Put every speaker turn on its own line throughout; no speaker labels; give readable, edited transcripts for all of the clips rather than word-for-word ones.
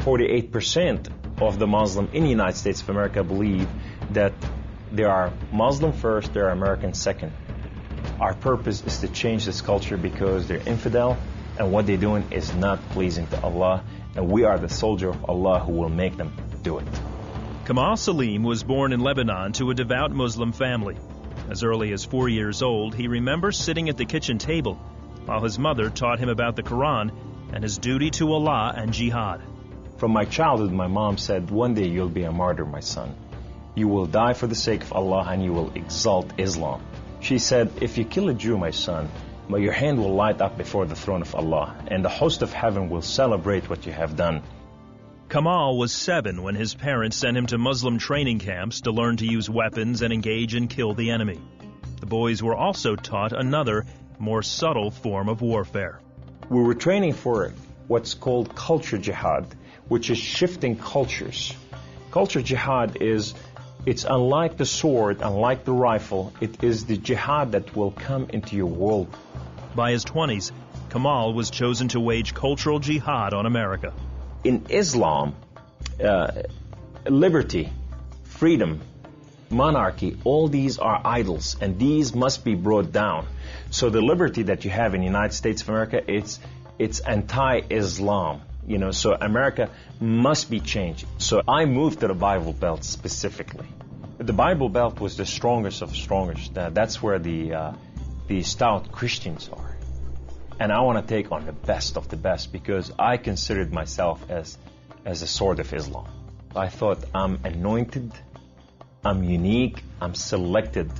48% of the Muslim in the United States of America believe that there are Muslim first, there are American second. Our purpose is to change this culture because they're infidel, and what they're doing is not pleasing to Allah, and we are the soldier of Allah who will make them do it.
Kamal Salim was born in Lebanon to a devout Muslim family. As early as 4 years old, he remembers sitting at the kitchen table while his mother taught him about the Quran and his duty to Allah and jihad.
From my childhood, my mom said, one day you'll be a martyr, my son. You will die for the sake of Allah and you will exalt Islam. She said, if you kill a Jew, my son, your hand will light up before the throne of Allah, and the host of heaven will celebrate what you have done.
Kamal was 7 when his parents sent him to Muslim training camps to learn to use weapons and engage and kill the enemy. The boys were also taught another, more subtle form of warfare.
We were training for what's called culture jihad, which is shifting cultures. Culture jihad it's unlike the sword, unlike the rifle, it is the jihad that will come into your world.
By his 20s, Kamal was chosen to wage cultural jihad on America.
In Islam, liberty, freedom, monarchy, all these are idols, and these must be brought down. So the liberty that you have in the United States of America, it's anti-Islam. So America must be changed. So I moved to the Bible Belt specifically. The Bible Belt was the strongest of strongest. That's where the stout Christians are. And I want to take on the best of the best because I considered myself as a sword of Islam. I thought I'm anointed, I'm unique, I'm selected.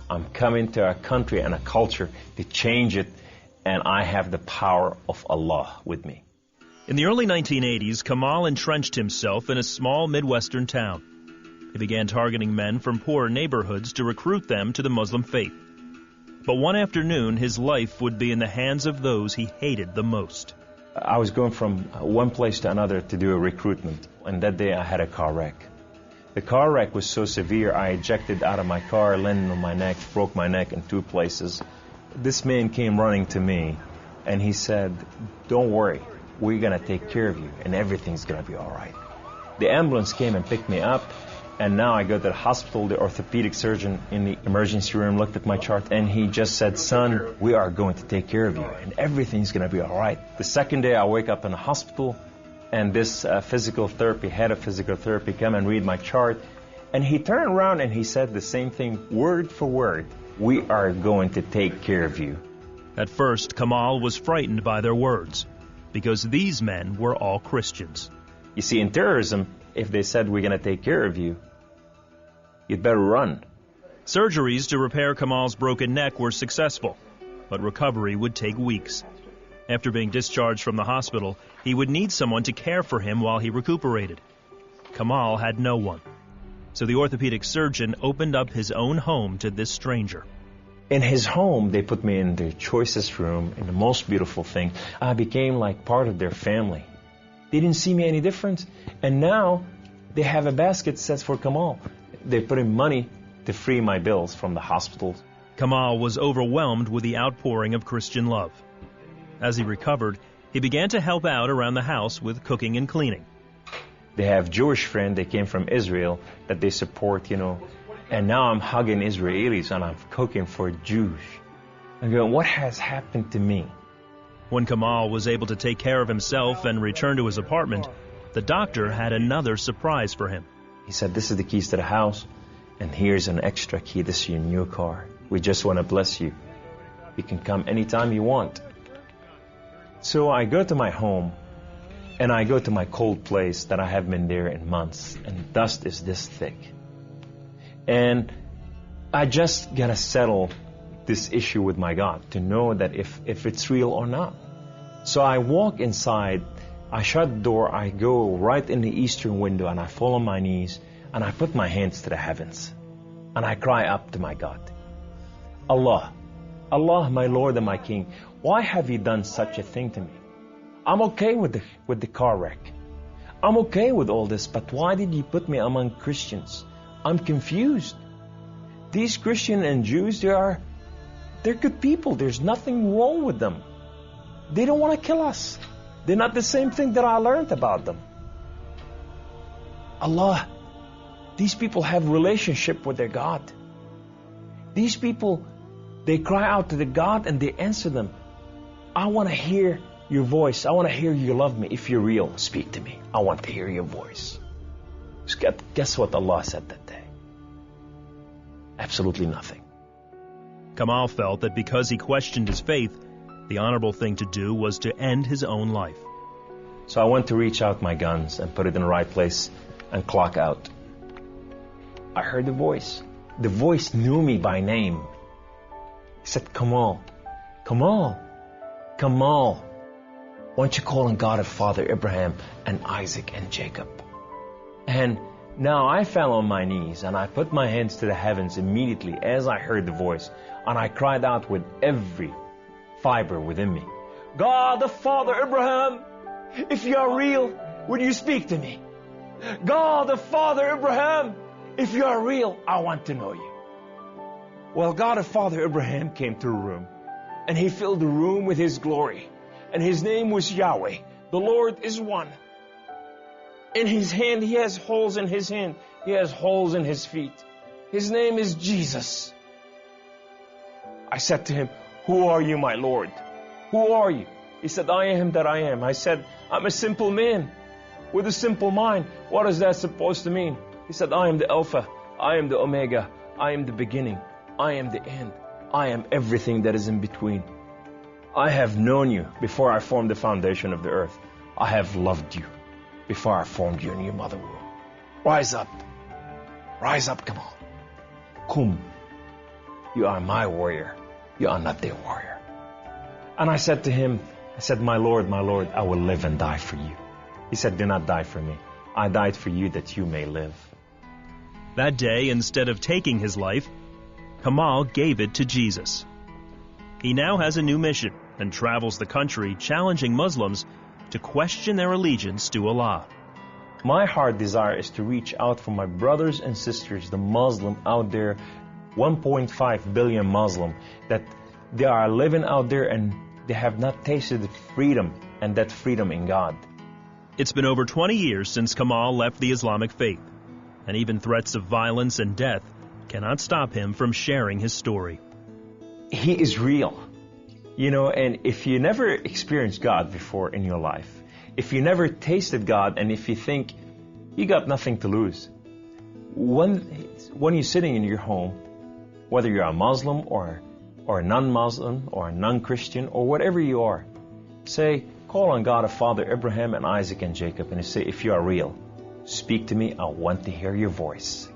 I'm coming to a country and a culture to change it, and I have the power of Allah with me.
In the early 1980s, Kamal entrenched himself in a small Midwestern town. He began targeting men from poor neighborhoods to recruit them to the Muslim faith. But one afternoon, his life would be in the hands of those he hated the most.
I was going from one place to another to do a recruitment, and that day I had a car wreck. The car wreck was so severe, I ejected out of my car, landed on my neck, broke my neck in 2 places. This man came running to me, and he said, don't worry, we're going to take care of you, and everything's going to be all right. The ambulance came and picked me up, and now I go to the hospital. The orthopedic surgeon in the emergency room looked at my chart, and he just said, son, we are going to take care of you, and everything's going to be all right. The second day, I wake up in the hospital, and this head of physical therapy, come and read my chart, and he turned around and he said the same thing, word for word. We are going to take care of you.
At first, Kamal was frightened by their words, because these men were all Christians.
You see, in terrorism, if they said we're going to take care of you, you'd better run.
Surgeries to repair Kamal's broken neck were successful, but recovery would take weeks. After being discharged from the hospital, he would need someone to care for him while he recuperated. Kamal had no one, so the orthopedic surgeon opened up his own home to this stranger.
In his home, they put me in their choicest room, in the most beautiful thing. I became like part of their family. They didn't see me any different, and now they have a basket set for Kamal. They put in money to free my bills from the hospital.
Kamal was overwhelmed with the outpouring of Christian love. As he recovered, he began to help out around the house with cooking and cleaning.
They have Jewish friends, they came from Israel, that they support, and now I'm hugging Israelis and I'm cooking for Jews. I'm going, what has happened to me?
When Kamal was able to take care of himself and return to his apartment, the doctor had another surprise for him.
He said, this is the keys to the house, and here's an extra key. This is your new car. We just want to bless you. You can come anytime you want. So I go to my home, and I go to my cold place that I haven't been there in months, and dust is this thick. And I just got to settle this issue with my God to know that if it's real or not. So I walk inside, I shut the door, I go right in the eastern window, and I fall on my knees, and I put my hands to the heavens, and I cry up to my God. Allah, Allah, my Lord and my King, why have you done such a thing to me? I'm okay with the car wreck. I'm okay with all this, but why did you put me among Christians? I'm confused. These Christians and Jews, they're good people. There's nothing wrong with them. They don't want to kill us. They're not the same thing that I learned about them. Allah, these people have relationship with their God. These people, they cry out to the God and they answer them. I want to hear your voice. I want to hear you love me. If you're real, speak to me. I want to hear your voice. Guess what Allah said that day? Absolutely nothing.
Kamal felt that because he questioned his faith, the honorable thing to do was to end his own life.
So I went to reach out my guns and put it in the right place and clock out. I heard the voice. The voice knew me by name. He said, Kamal, Kamal, Kamal, why don't you call on God of Father Abraham and Isaac and Jacob? And now I fell on my knees and I put my hands to the heavens immediately as I heard the voice, and I cried out with every fiber within me, God of Father Abraham, if you are real, would you speak to me? God of Father Abraham, if you are real, I want to know you. Well, God of Father Abraham came to the room, and he filled the room with his glory, and his name was Yahweh. The Lord is one. In his hand, he has holes in his hand. He has holes in his feet. His name is Jesus. I said to him, who are you, my Lord? Who are you? He said, I am that I am. I said, I'm a simple man with a simple mind. What is that supposed to mean? He said, I am the Alpha. I am the Omega. I am the beginning. I am the end. I am everything that is in between. I have known you before I formed the foundation of the earth. I have loved you before I formed you in your mother womb. Rise up. Rise up, Kamal. Kum. You are my warrior. You are not their warrior. And I said to him, I said, my Lord, I will live and die for you. He said, do not die for me. I died for you that you may live.
That day, instead of taking his life, Kamal gave it to Jesus. He now has a new mission and travels the country challenging Muslims to question their allegiance to Allah.
My heart desire is to reach out for my brothers and sisters, the Muslim out there, 1.5 billion Muslim, that they are living out there and they have not tasted the freedom, and that freedom in God.
It's been over 20 years since Kamal left the Islamic faith, and even threats of violence and death cannot stop him from sharing his story.
He is real. You know, and if you never experienced God before in your life, if you never tasted God, and if you think you got nothing to lose, when you're sitting in your home, whether you're a Muslim or a non-Muslim or a non-Christian or whatever you are, say, call on God of Father Abraham and Isaac and Jacob, and say, if you are real, speak to me. I want to hear your voice.